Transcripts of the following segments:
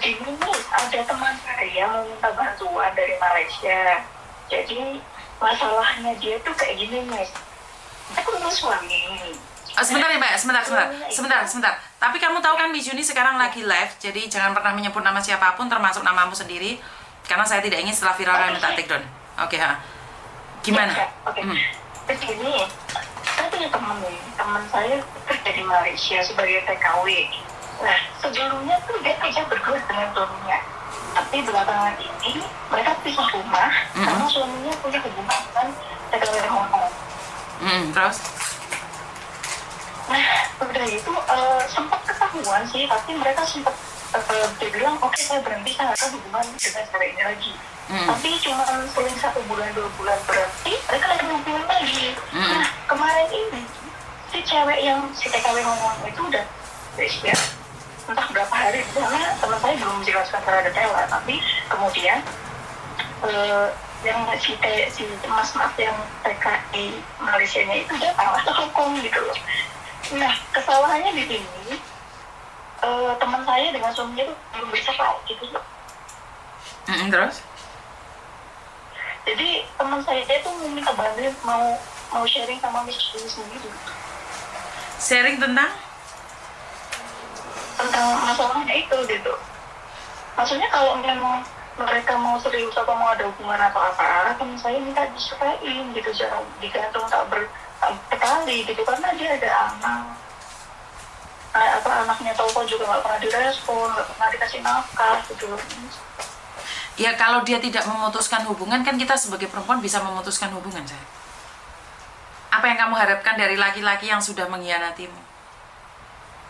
gini nih, ada teman saya mau minta bantuan dari Malaysia. Jadi masalahnya dia tuh kayak gini nih. Aku punya suami. Sebentar ya Mbak, sebentar. Tapi kamu tahu kan Miss Yuni sekarang lagi live, jadi jangan pernah menyebut nama siapapun, termasuk namamu sendiri, karena saya tidak ingin setelah viral kalian minta take down. Oke, gimana? Oke. Begini, saya punya teman saya kerja di Malaysia sebagai TKW. Nah, sebelumnya tuh dia kerja berdua dengan suaminya. Tapi belakangan ini mereka pisah rumah karena suaminya punya hubungan dengan TKW Hong Kong. Terus? Nah, udah itu sempat ketahuan sih, tapi mereka sempat dia bilang, oke, saya berhenti, saya akan hubungan dengan cewek ini lagi. Tapi cuma seling 1 bulan 2 bulan berhenti, mereka lagi hubungan lagi. Nah, kemarin ini si cewek yang si TKW ngomong itu udah ya, entah berapa hari di sana, teman saya belum menjelaskan secara detail lah, tapi kemudian yang si mas yang TKI Malaysia-nya itu datang ke Hong Kong gitu loh. Nah, kesalahannya di sini teman saya dengan suaminya itu belum bisa gitu loh. Terus? Jadi teman saya itu minta bantuan, mau sharing sama Miss Yuni sendiri. Sharing tentang masalahnya itu gitu. Maksudnya kalau memang mereka mau serius atau mau ada hubungan atau apa, teman saya minta disertain gitu, jangan digantung tak berkali gitu, karena dia ada anaknya Toko juga nggak pernah direspon, nggak pernah dikasih nafkah gitu. Ya kalau dia tidak memutuskan hubungan, kan kita sebagai perempuan bisa memutuskan hubungan, saya. Apa yang kamu harapkan dari laki-laki yang sudah mengkhianatimu?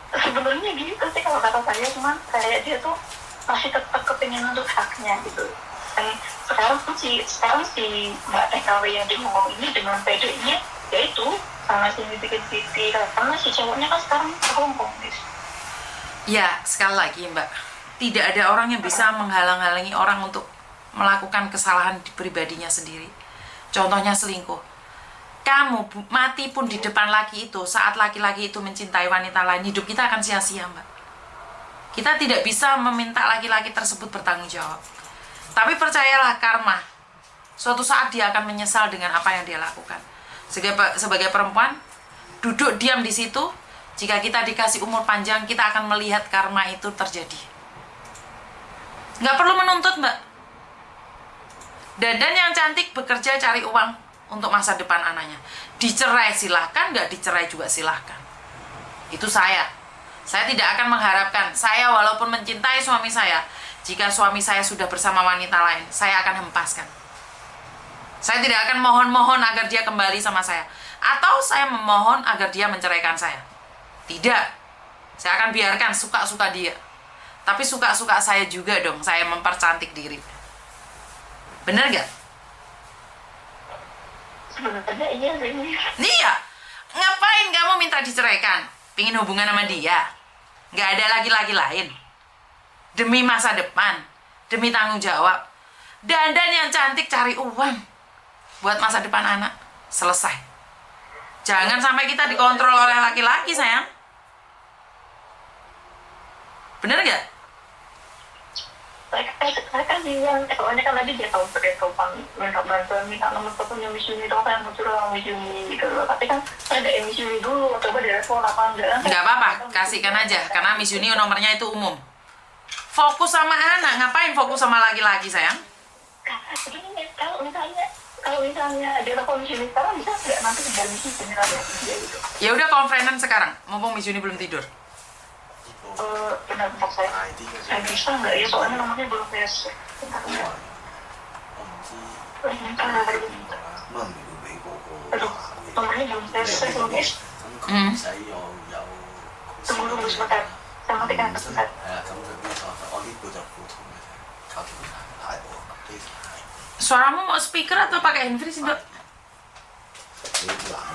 Sebenarnya gitu sih kalau kata saya, cuman kayak dia tuh masih tetap kepingin untuk haknya gitu. Dan sekarang si Mbak TKW yang di Hong Kong ini dengan PD-nya yaitu sama si bikin titik, karena si cowoknya kan sekarang ke Hong Kong gitu. Ya, sekali lagi Mbak, tidak ada orang yang bisa menghalang-halangi orang untuk melakukan kesalahan pribadinya sendiri. Contohnya selingkuh. Kamu mati pun di depan laki itu, saat laki-laki itu mencintai wanita lain, hidup kita akan sia-sia Mbak. Kita tidak bisa meminta laki-laki tersebut bertanggung jawab. Tapi percayalah karma, suatu saat dia akan menyesal dengan apa yang dia lakukan. Sebagai perempuan, duduk diam di situ. Jika kita dikasih umur panjang, kita akan melihat karma itu terjadi. Nggak perlu menuntut Mbak. Dandan yang cantik bekerja cari uang untuk masa depan anaknya. Dicerai silahkan, nggak dicerai juga silahkan. Itu saya. Saya tidak akan mengharapkan, saya walaupun mencintai suami saya, jika suami saya sudah bersama wanita lain, saya akan hempaskan. Saya tidak akan mohon-mohon agar dia kembali sama saya. Atau saya memohon agar dia menceraikan saya. Tidak. Saya akan biarkan suka-suka dia. Tapi suka-suka saya juga dong, saya mempercantik diri. Bener gak? Sebenarnya iya sih. Iya. Ngapain kamu minta diceraikan? Pingin hubungan sama dia? Gak ada laki-laki lain. Demi masa depan, demi tanggung jawab. Dandan yang cantik cari uang buat masa depan anak. Selesai. Jangan sampai kita dikontrol oleh laki-laki, sayang. Bener gak? Saya kan bilang, soalnya kan tadi dia tahu pedoman, minta bantuan, minta nomor teleponnya Miss Yuni, dong saya mau curang sama Miss Yuni gitu loh. Tapi kan saya ada Miss Yuni dulu, coba direspon apa enggak. Nggak apa-apa, kasihkan aja. Karena Miss Yuni nomornya itu umum. Fokus sama anak, ngapain fokus sama laki-laki, sayang? Begini, kalau misalnya dia telepon Miss Yuni sekarang, bisa nggak nanti tinggal Miss Yuni beneran dia gitu? Ya udah konferensi sekarang, mumpung Miss Yuni belum tidur. Bentar saya bisa nggak ya, soalnya nomornya belum saya share. Aduh, nomornya belum saya share belum ya. Tunggu sebentar, saya matikan sebentar. Suaramu mau speaker atau pakai handfree sih, Dok?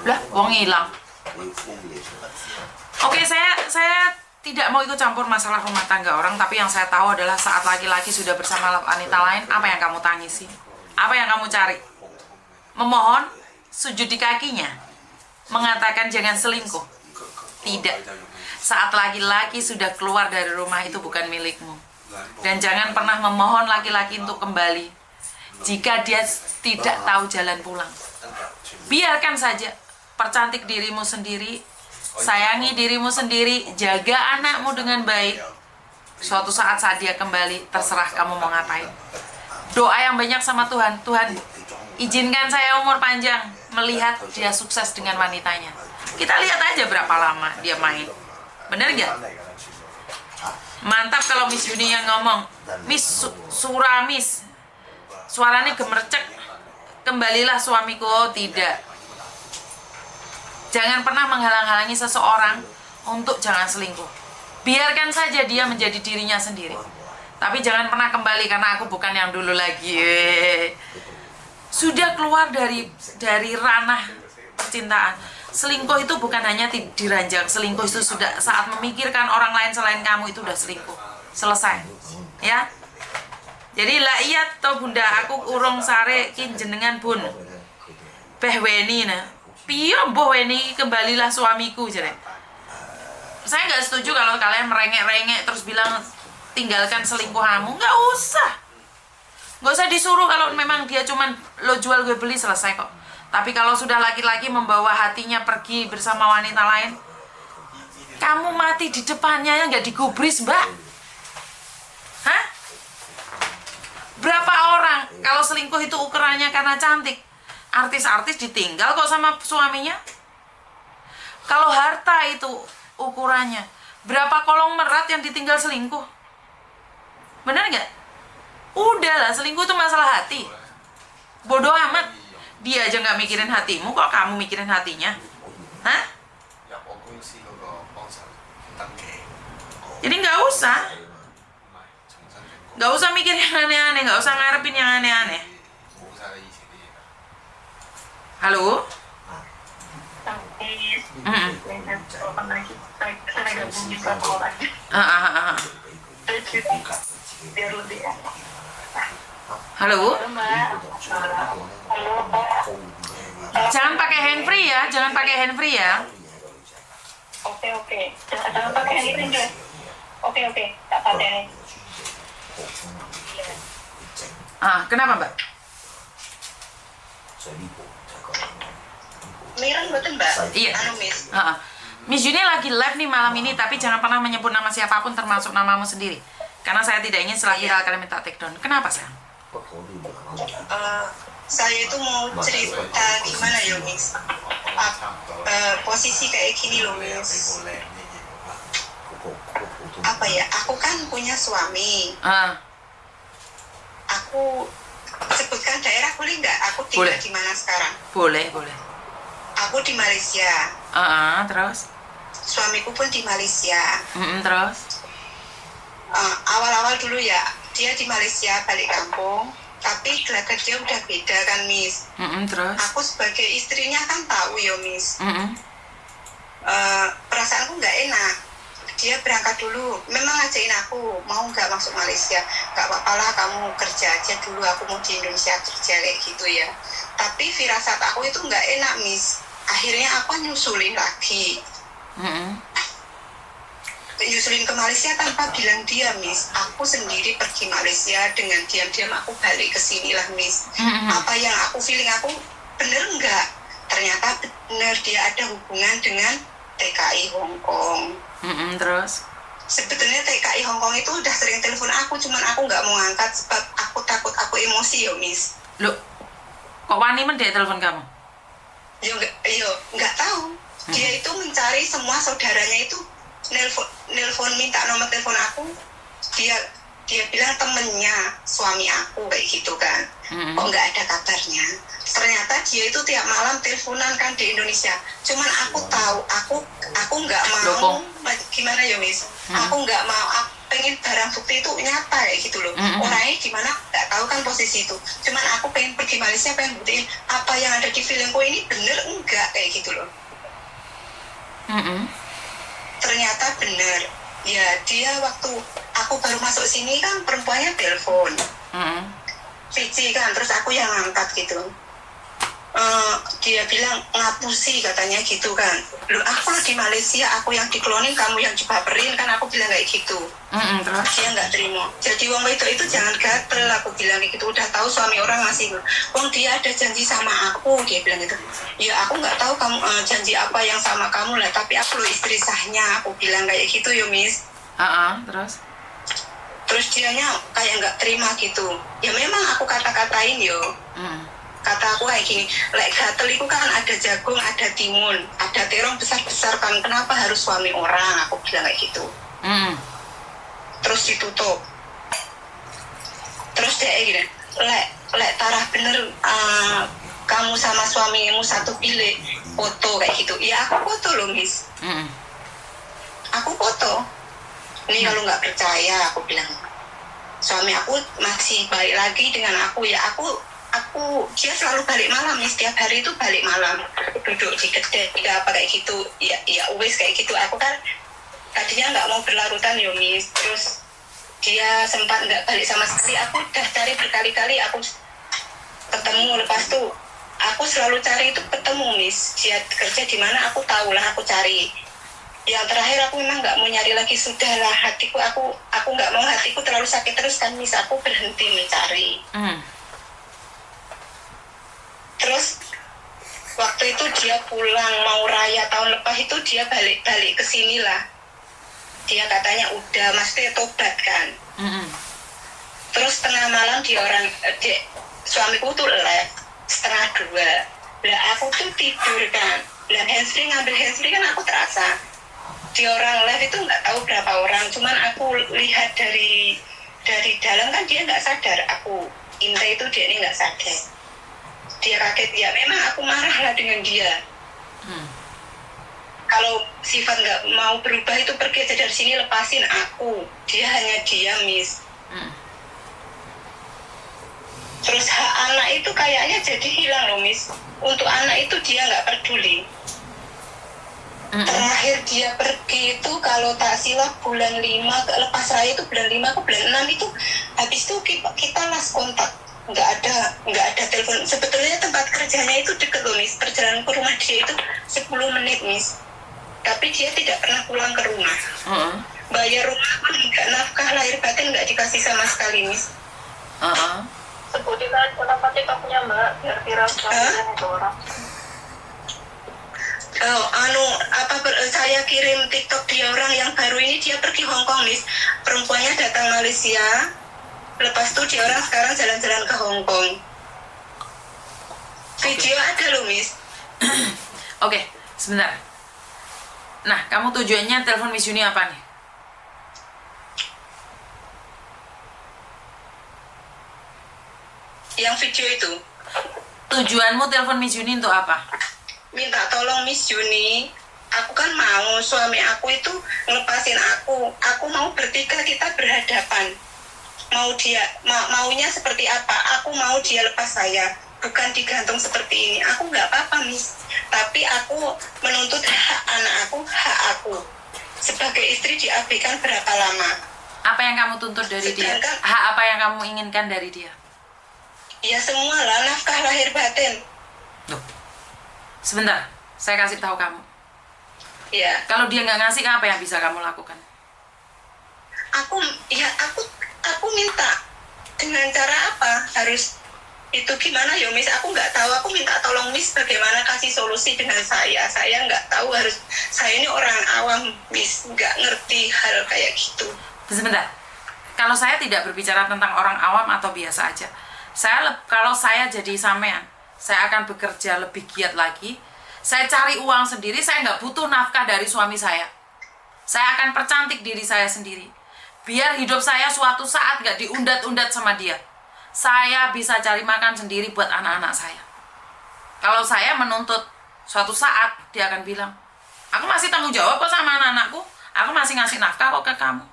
Lah, wong hilang. Oke, saya tidak mau ikut campur masalah rumah tangga orang, tapi yang saya tahu adalah saat laki-laki sudah bersama wanita lain, apa yang kamu tangisi? Apa yang kamu cari? Memohon, sujud di kakinya, mengatakan jangan selingkuh. Tidak. Saat laki-laki sudah keluar dari rumah, itu bukan milikmu. Dan jangan pernah memohon laki-laki untuk kembali jika dia tidak tahu jalan pulang. Biarkan saja, percantik dirimu sendiri, sayangi dirimu sendiri, jaga anakmu dengan baik. Suatu saat dia kembali, terserah kamu mau ngapain. Doa yang banyak sama Tuhan, Tuhan izinkan saya umur panjang melihat dia sukses dengan wanitanya. Kita lihat aja berapa lama dia main. Bener gak? Mantap kalau Miss Yuni yang ngomong, Miss Suramis, suaranya gemercek, kembalilah suamiku. Oh, tidak. Jangan pernah menghalang-halangi seseorang untuk jangan selingkuh. Biarkan saja dia menjadi dirinya sendiri. Tapi jangan pernah kembali karena aku bukan yang dulu lagi. Sudah keluar dari ranah percintaan. Selingkuh itu bukan hanya diranjang. Selingkuh itu sudah saat memikirkan orang lain selain kamu, itu udah selingkuh. Selesai. Ya. Jadi lah iya to bunda, aku urung sare kin jenengan bun. Beh weni nah. Piye mbah weni kembalilah suamiku jare. Saya nggak setuju kalau kalian merengek-rengek terus bilang tinggalkan selingkuhanmu. Nggak usah disuruh. Kalau memang dia cuman lo jual gue beli, selesai kok. Tapi kalau sudah laki-laki membawa hatinya pergi bersama wanita lain, kamu mati di depannya ya nggak digubris, mbak. Hah? Berapa orang kalau selingkuh itu ukurannya karena cantik? Artis-artis ditinggal kok sama suaminya. Kalau harta itu ukurannya, berapa kolong merat yang ditinggal selingkuh? Bener nggak? Udahlah, selingkuh itu masalah hati. Bodoh amat. Dia aja nggak mikirin hatimu, kok kamu mikirin hatinya? Hah? Jadi nggak usah mikir yang aneh-aneh, nggak usah ngarepin yang aneh-aneh. Halo? Halo? Jangan pakai handfree ya, Oke. Jangan pakai handfree. Oke, tak pakai. Kenapa mbak? Miran betul mbak? Iya. Miss. Miss Yuni lagi live nih malam ini, tapi jangan pernah menyebut nama siapapun termasuk namamu sendiri. Karena saya tidak ingin setelah viral kalian minta take down. Kenapa sayang? Saya itu mau cerita gimana ya Miss. Posisi kayak gini loh Miss. Apa ya? Aku kan punya suami. Aku sebutkan daerah boleh nggak? Aku tinggal di mana sekarang? Boleh. Aku di Malaysia. Terus? Suamiku pun di Malaysia. Terus? Awal-awal dulu ya, dia di Malaysia balik kampung, tapi gelagat dia udah beda kan Miss. Terus? Aku sebagai istrinya kan tahu ya Miss. Perasaanku nggak enak. Dia berangkat dulu, memang ngajakin aku mau nggak masuk Malaysia, nggak apa-apa lah kamu kerja aja dulu, aku mau di Indonesia kerja kayak gitu ya. Tapi firasat aku itu nggak enak Miss. Akhirnya aku nyusulin lagi. Nyusulin ke Malaysia tanpa bilang dia Miss. Aku sendiri pergi Malaysia, dengan diam-diam aku balik ke sini lah Miss. Apa yang aku feeling aku bener nggak? Ternyata bener, dia ada hubungan dengan TKI Hong Kong. Terus? Sebetulnya TKI Hong Kong itu udah sering telepon aku, cuman aku nggak mau ngangkat sebab aku takut aku emosi ya Miss. Loh, kok wani dia telepon kamu? Nggak tahu. Dia itu mencari semua saudaranya itu, nelpon minta nomor telepon aku. Dia bilang temennya suami aku kayak gitu kan. Kok nggak ada kabarnya? Ternyata dia itu tiap malam teleponan kan di Indonesia. Cuman aku tahu, aku nggak mau. Gimana ya Miss? Aku nggak mau. Pengen barang bukti itu nyata kayak gitu loh. Orangnya gimana nggak tahu kan posisi itu. Cuman aku pengen pergi Malaysia, pengen buktiin apa yang ada di filmku ini bener enggak kayak gitu loh. Ternyata bener. Ya dia waktu aku baru masuk sini kan perempuannya telepon. Vici kan, terus aku yang angkat gitu. dia bilang ngapusi katanya gitu kan. Loh aku di Malaysia, aku yang diklonin, kamu yang dibaperin kan, aku bilang kayak gitu. Terus? Dia nggak terima. Jadi wong itu jangan gatel, aku bilang gitu. Udah tahu suami orang masih, wong dia ada janji sama aku, dia bilang gitu. Ya aku nggak tahu kamu janji apa yang sama kamu lah, tapi aku lo istri sahnya, aku bilang kayak gitu yo Miss. Terus dianya kayak nggak terima gitu. Ya memang aku kata-katain yo. Kata aku kayak gini, lek gatel itu kan ada jagung, ada timun, ada terong besar-besar kan, kenapa harus suami orang? Aku bilang kayak gitu. Terus ditutup. Terus dia gini, lek tarah bener kamu sama suamimu satu bilik, foto kayak gitu. Ya aku foto loh Miss. Aku foto. Ini kalau nggak percaya, aku bilang, suami aku masih baik lagi dengan aku, ya aku dia selalu balik malam nih, setiap hari itu balik malam, duduk di kedai apa kayak gitu, ya wes kayak gitu. Aku kan tadinya nggak mau berlarutan yo Miss, terus dia sempat nggak balik sama sekali. Aku udah cari berkali-kali, aku ketemu, lepas tuh aku selalu cari itu ketemu Miss, dia kerja di mana aku tahu lah, aku cari. Yang terakhir aku memang nggak mau nyari lagi, sudahlah hatiku, aku nggak mau hatiku terlalu sakit terus kan Miss, aku berhenti mencari. Terus waktu itu dia pulang mau raya tahun lepas itu, dia balik ke sini lah. Dia katanya udah mesti tobat kan. Terus tengah malam suamiku tuh live 1:30. Lah aku tuh tidur kan. Lah ngambil handsfree kan aku terasa. Di orang live itu nggak tahu berapa orang, cuman aku lihat dari dalam kan dia nggak sadar. Aku intai itu dia ini nggak sadar. Dia kaget, ya memang aku marah lah dengan dia. Kalau sifat nggak mau berubah itu pergi aja dari sini, lepasin aku. Dia hanya diam Miss. Terus hak anak itu kayaknya jadi hilang loh Miss. Untuk anak itu dia nggak peduli. Terakhir dia pergi itu kalau tak silap bulan 5, lepas raya itu bulan 5 ke bulan 6 itu, habis itu kita last kontak. nggak ada telepon. Sebetulnya tempat kerjanya itu dekat loh Miss, perjalanan ke rumah dia itu 10 menit Miss, tapi dia tidak pernah pulang ke rumah. Bayar rumah pun nggak, nafkah lahir batin nggak dikasih sama sekali Miss. Sebutin aja kenapa TikToknya Mbak, biar viral sekalian itu orang. Saya kirim TikTok dia, orang yang baru ini, dia pergi Hong Kong Miss, perempuannya datang Malaysia. Lepas itu dia orang sekarang jalan-jalan ke Hong Kong. Video ada loh Miss. Oke, sebentar. Nah, kamu tujuannya telepon Miss Yuni apa nih? Yang video itu. Tujuanmu telepon Miss Yuni untuk apa? Minta tolong Miss Yuni. Aku kan mau suami aku itu ngelepasin aku. Aku mau bertiga, kita berhadapan. Maunya seperti apa? Aku mau dia lepas saya, bukan digantung seperti ini. Aku nggak apa-apa Miss, tapi aku menuntut hak anak aku, hak aku sebagai istri diabaikan berapa lama. Apa yang kamu tuntut dari dia? Hak apa yang kamu inginkan dari dia? Ya semua lah, nafkah lahir batin. Loh, sebentar, saya kasih tahu kamu. Ya. Kalau dia nggak ngasih, apa yang bisa kamu lakukan? Aku minta dengan cara apa? Harus itu gimana ya Miss? Aku nggak tahu. Aku minta tolong Miss bagaimana kasih solusi dengan saya. Saya nggak tahu, saya ini orang awam Miss, nggak ngerti hal kayak gitu. Sebentar, kalau saya tidak berbicara tentang orang awam atau biasa aja. Kalau saya jadi sampean, saya akan bekerja lebih giat lagi. Saya cari uang sendiri, saya nggak butuh nafkah dari suami saya. Saya akan percantik diri saya sendiri. Biar hidup saya suatu saat gak diundat-undat sama dia. Saya bisa cari makan sendiri buat anak-anak saya. Kalau saya menuntut suatu saat, dia akan bilang, aku masih tanggung jawab kok sama anak-anakku. Aku masih ngasih nafkah kok ke kamu.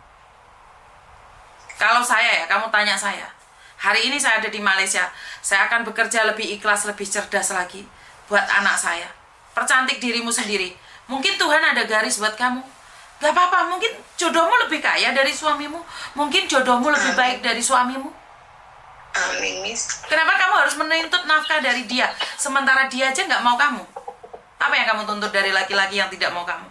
Kalau saya ya, kamu tanya saya. Hari ini saya ada di Malaysia. Saya akan bekerja lebih ikhlas, lebih cerdas lagi buat anak saya. Percantik dirimu sendiri. Mungkin Tuhan ada garis buat kamu. Gak apa-apa, mungkin jodohmu lebih kaya dari suamimu. Mungkin jodohmu lebih baik dari suamimu. Amin, Miss. Kenapa kamu harus menuntut nafkah dari dia, sementara dia aja nggak mau kamu? Apa yang kamu tuntut dari laki-laki yang tidak mau kamu?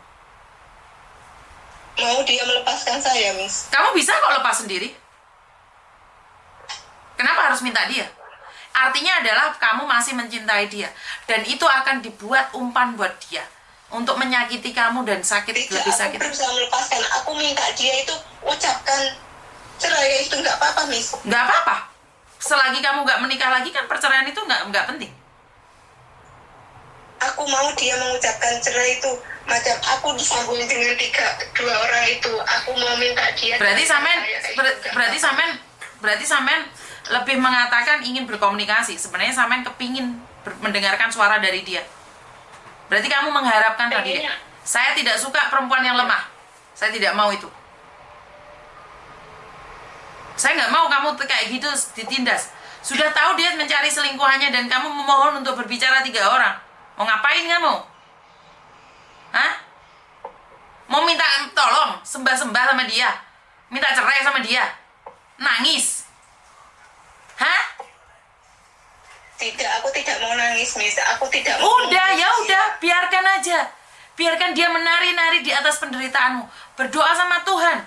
Mau dia melepaskan saya, Miss. Kamu bisa kok lepas sendiri. Kenapa harus minta dia? Artinya adalah kamu masih mencintai dia. Dan itu akan dibuat umpan buat dia. Untuk menyakiti kamu dan sakit, lebih sakit. Aku berusaha melepaskan. Aku minta dia itu ucapkan cerai itu nggak apa-apa, Miss. Nggak apa-apa. Selagi kamu nggak menikah lagi kan perceraian itu nggak penting. Aku mau dia mengucapkan cerai itu macam aku disambung dengan dua orang itu. Aku mau minta dia. Berarti sampean lebih mengatakan ingin berkomunikasi. Sebenarnya sampean kepingin mendengarkan suara dari dia. Berarti kamu mengharapkan tadi. Saya tidak suka perempuan yang lemah. Saya tidak mau itu. Saya nggak mau kamu kayak gitu ditindas. Sudah tahu dia mencari selingkuhannya dan kamu memohon untuk berbicara 3 orang. Mau ngapain kamu? Hah? Mau minta tolong, sembah-sembah sama dia? Minta cerai sama dia? Nangis? Hah? Tidak, aku tidak mau nangis, Miss. Aku tidak mau. Udah, ya udah, biarkan aja. Biarkan dia menari-nari di atas penderitaanmu. Berdoa sama Tuhan.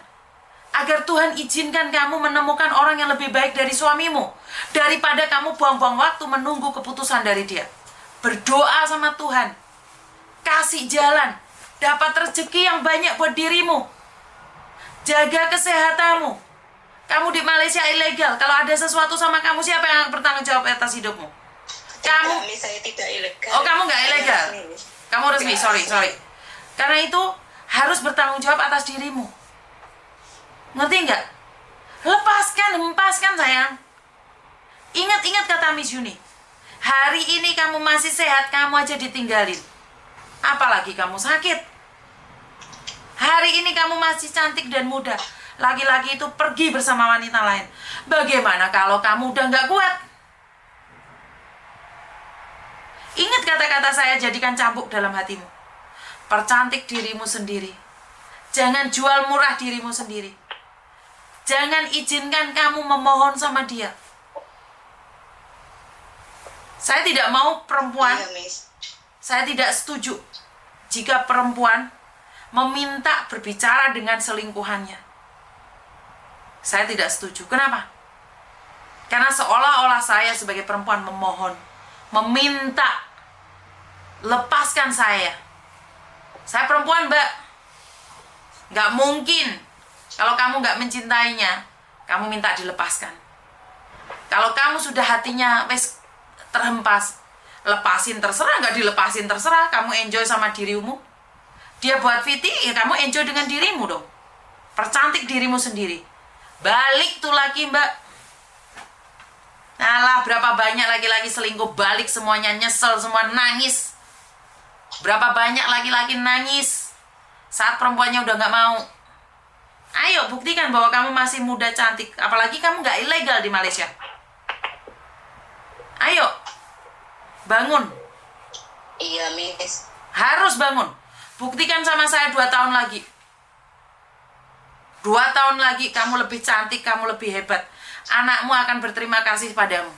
Agar Tuhan izinkan kamu menemukan orang yang lebih baik dari suamimu. Daripada kamu buang-buang waktu menunggu keputusan dari dia. Berdoa sama Tuhan. Kasih jalan. Dapat rezeki yang banyak buat dirimu. Jaga kesehatanmu. Kamu di Malaysia ilegal. Kalau ada sesuatu sama kamu, siapa yang bertanggung jawab atas hidupmu? Kamu. Tidak, saya tidak ilegal. Oh, kamu nggak ilegal. Kamu resmi, sorry. Karena itu harus bertanggung jawab atas dirimu. Ngerti nggak? Hempaskan sayang. Ingat kata Miss Yuni. Hari ini kamu masih sehat, kamu aja ditinggalin. Apalagi kamu sakit. Hari ini kamu masih cantik dan muda. Laki-laki itu pergi bersama wanita lain. Bagaimana kalau kamu udah nggak kuat? Ingat kata-kata saya, jadikan cambuk dalam hatimu. Percantik dirimu sendiri. Jangan jual murah dirimu sendiri. Jangan izinkan kamu memohon sama dia. Saya tidak mau perempuan. Saya tidak setuju jika perempuan meminta berbicara dengan selingkuhannya. Saya tidak setuju. Kenapa? Karena seolah-olah saya sebagai perempuan memohon, meminta, lepaskan saya. Saya perempuan, Mbak. Nggak mungkin. Kalau kamu nggak mencintainya, kamu minta dilepaskan. Kalau kamu sudah hatinya wes terhempas, lepasin terserah, nggak dilepasin terserah. Kamu enjoy sama dirimu. Dia buat fiti, ya kamu enjoy dengan dirimu dong. Percantik dirimu sendiri. Balik tuh laki, Mbak. Alah, berapa banyak laki-laki selingkuh, balik semuanya, nyesel semua, nangis. Berapa banyak laki-laki nangis saat perempuannya udah nggak mau. Ayo buktikan bahwa kamu masih muda, cantik. Apalagi kamu nggak ilegal di Malaysia. Ayo, bangun. Iya, Miss. Harus bangun. Buktikan sama saya 2 tahun lagi. 2 tahun lagi kamu lebih cantik, kamu lebih hebat. Anakmu akan berterima kasih padamu.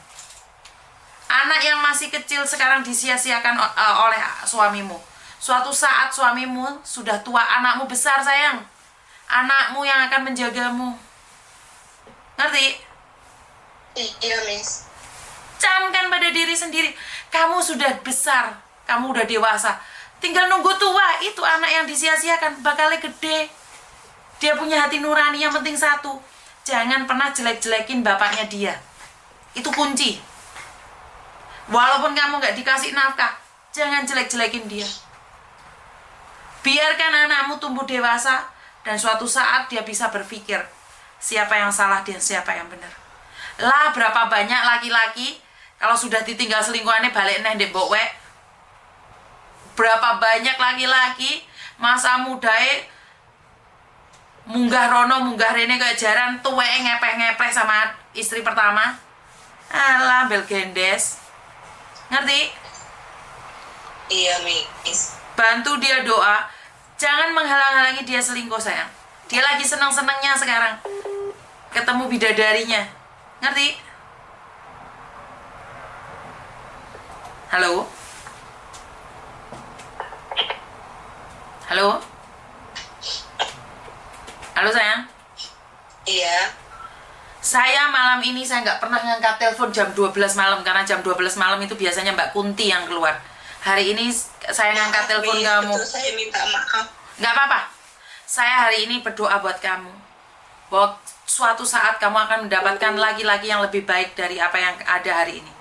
Anak yang masih kecil sekarang disia-siakan oleh suamimu. Suatu saat suamimu sudah tua, anakmu besar, sayang. Anakmu yang akan menjagamu. Ngerti? Iya, Miss. Camkan pada diri sendiri. Kamu sudah besar, kamu udah dewasa. Tinggal nunggu tua. Itu anak yang disia-siakan, bakalnya gede. Dia punya hati nurani, yang penting satu. Jangan pernah jelek-jelekin bapaknya dia. Itu kunci. Walaupun kamu gak dikasih nafkah, jangan jelek-jelekin dia. Biarkan anakmu tumbuh dewasa, dan suatu saat dia bisa berpikir siapa yang salah dan siapa yang benar. Lah, berapa banyak laki-laki kalau sudah ditinggal selingkuhannya balik neh ndek mbok wek. Berapa banyak laki-laki masa mudae munggah rono munggah rene kayak jaran tuweke ngepeh-ngepeh sama istri pertama. Alah, bel gendes. Ngerti? Iya, Miss. Bantu dia doa. Jangan menghalang-halangi dia selingkuh, sayang. Dia lagi senang-senangnya sekarang ketemu bidadarinya. Ngerti? Halo? Halo? Halo sayang? Iya. Saya malam ini saya nggak pernah ngangkat telepon jam 12 malam karena jam 12 malam itu biasanya Mbak Kunti yang keluar. Hari ini saya ngangkat telepon kamu. Betul, saya minta maaf. Nggak apa-apa. Saya hari ini berdoa buat kamu. Bahwa suatu saat kamu akan mendapatkan laki-laki yang lebih baik dari apa yang ada hari ini.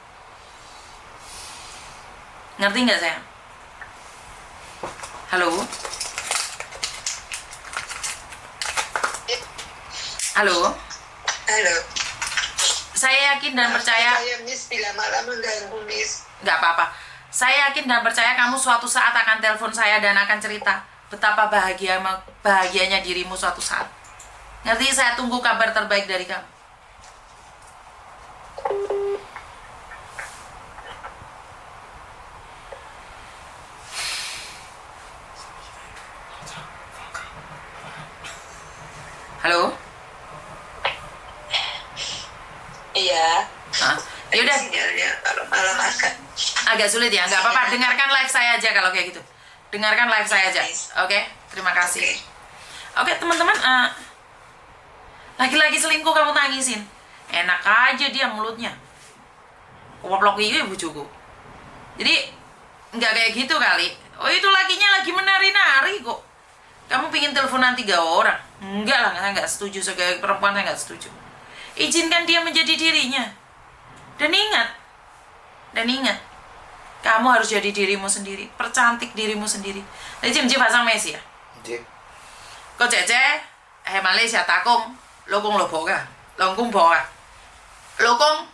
Ngerti nggak sayang? Halo? Halo? Halo. Saya yakin dan percaya. Saya Miss bila malam mengganggu Miss. Nggak apa-apa. Saya yakin dan percaya kamu suatu saat akan telepon saya dan akan cerita betapa bahagianya dirimu suatu saat. Ngerti? Saya tunggu kabar terbaik dari kamu. Halo? Iya. Hah? Yaudah. Sinyalnya kalau malam Agak sulit ya, nggak apa-apa. Dengarkan live saya aja kalau kayak gitu. Dengarkan live saya aja. Oke? Terima kasih. Oke, teman-teman. Laki-laki selingkuh kamu tangisin. Enak aja dia mulutnya. Woplok iya bujuku. Jadi, nggak kayak gitu kali. Oh, itu lakinya lagi menari-nari kok. Kamu pingin teleponan 3 orang? Enggak lah, saya nggak setuju. Sebagai perempuan saya nggak setuju. Izinkan dia menjadi dirinya. Dan ingat, kamu harus jadi dirimu sendiri, percantik dirimu sendiri. Ni知唔知發生咩事啊？唔知。個姐姐係馬來西亞打工，老公老婆㗎，兩公婆啊。老公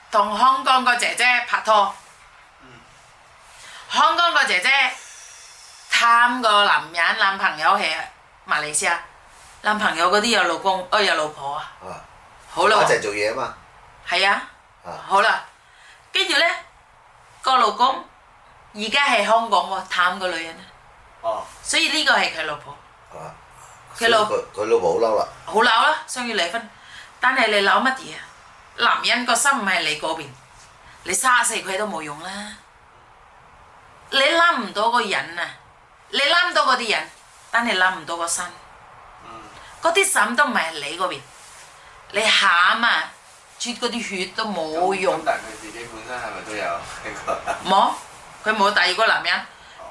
同香港個姐姐拍拖，香港個姐姐探個男朋友係馬來西亞，男朋友嗰啲有老公，有老婆啊。好啦，一齊做嘢啊嘛。係啊。好啦，跟住咧個老公而家係香港喎，探個女人啊。哦。所以呢個係佢老婆。佢老婆好嬲啦。好嬲啦，想要離婚。但係你嬲乜嘢啊？男人個心唔係你嗰邊，你殺死佢都冇用啦。你冧唔到個人啊，你冧到嗰啲人，但係冧唔到個心。嗰啲心都唔係你嗰邊，你喊啊！啜嗰啲血都冇用。但佢自己本身係咪都有呢個？冇，佢冇第二個男人，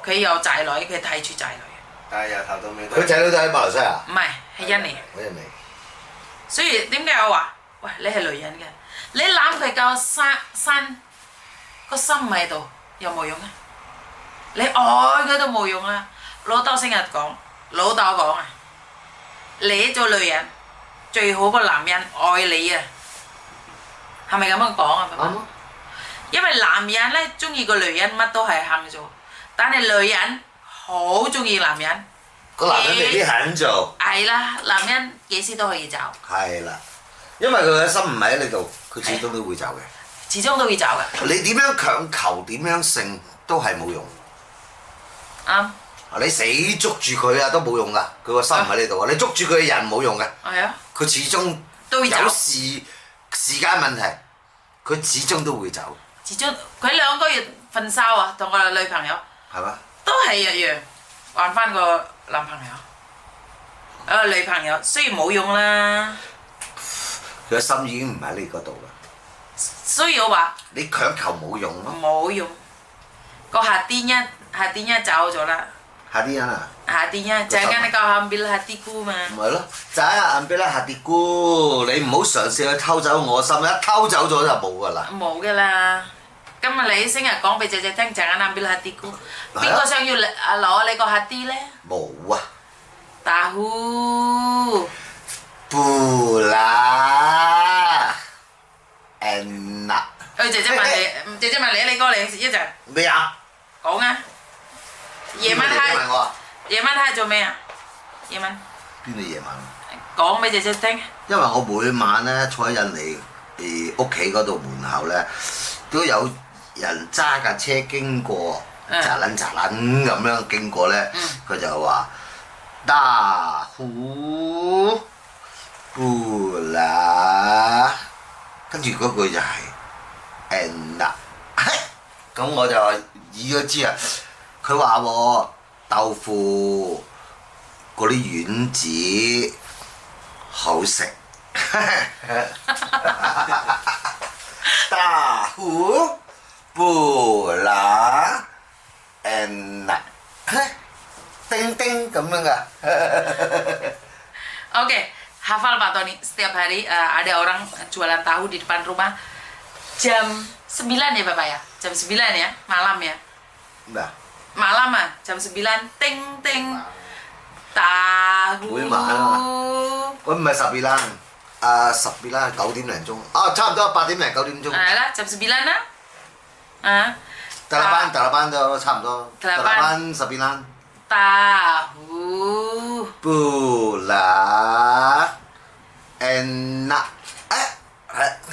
佢有仔女，佢睇住仔女。但係由頭到尾都。佢仔女都喺馬來西亞。唔係，係印尼。喺印尼。所以點解我話，喂，你係女人嘅，你攬佢個心喺度有冇用啊？你愛佢都冇用啊！老豆成日講，老豆講啊，你做女人最好個男人愛你啊！係咪咁樣講啊？啱啊！因為男人咧中意個女人乜都係肯做，但係女人好中意男人。個男人未必肯做。係啦，男人幾時都可以走。係啦，因為佢嘅心唔喺你度，佢始終都會走嘅。始終都會走嘅。你點樣強求點樣勝都係冇用。啱。你死捉住佢啊都冇用㗎，佢個心唔喺呢度啊！你捉住佢嘅人冇用嘅。係啊。佢始終都會走。有時間問題，佢始終都會走。始終佢2個月分手啊，同個女朋友。係嘛？都係一樣，揾翻個男朋友，女朋友，雖然冇用啦。佢嘅心已經唔喺你嗰度啦。所以我話。你強求冇用咯。冇用。個夏天一走咗啦。夏天啊！夏天一，就係間你個ambil hatiku嘛。咪咯，就係ambil hatiku，你唔好嘗試去偷走我心，一偷走咗就冇㗎啦。冇㗎啦。今日你成日講俾姐姐聽，就係ambil hatiku。邊個想要攞你個hati咧？冇啊。Tahu。不啦。enak。姐姐問你，你過嚟一陣。咩啊？講啊！夜晚黑做咩啊？夜晚邊度夜晚？講俾姐姐聽。因為我每晚咧坐喺印尼屋企嗰度門口咧，都有人揸架車經過，喳撚咁樣經過咧，佢就話大湖不啦，跟住嗰句就係 enak。咁咁我就已咗知啊。佢話喎豆腐嗰啲丸子好食。大糊不辣 enak， 叮叮咁樣噶。Oke, hafal Pak Tony. Setiap hari ada orang jualan tahu di depan rumah jam 9 ya Bapak ya? Jam 9 ya, malam ya? Nah. Malam jam 9, ting ting. Tahu. 每晚啊，喂唔係12啦，12啦9點零鐘，差唔多8點零9點鐘。係啦，jam 9 na. Delapan都差唔多。Delapan 9 Tahu bulat enak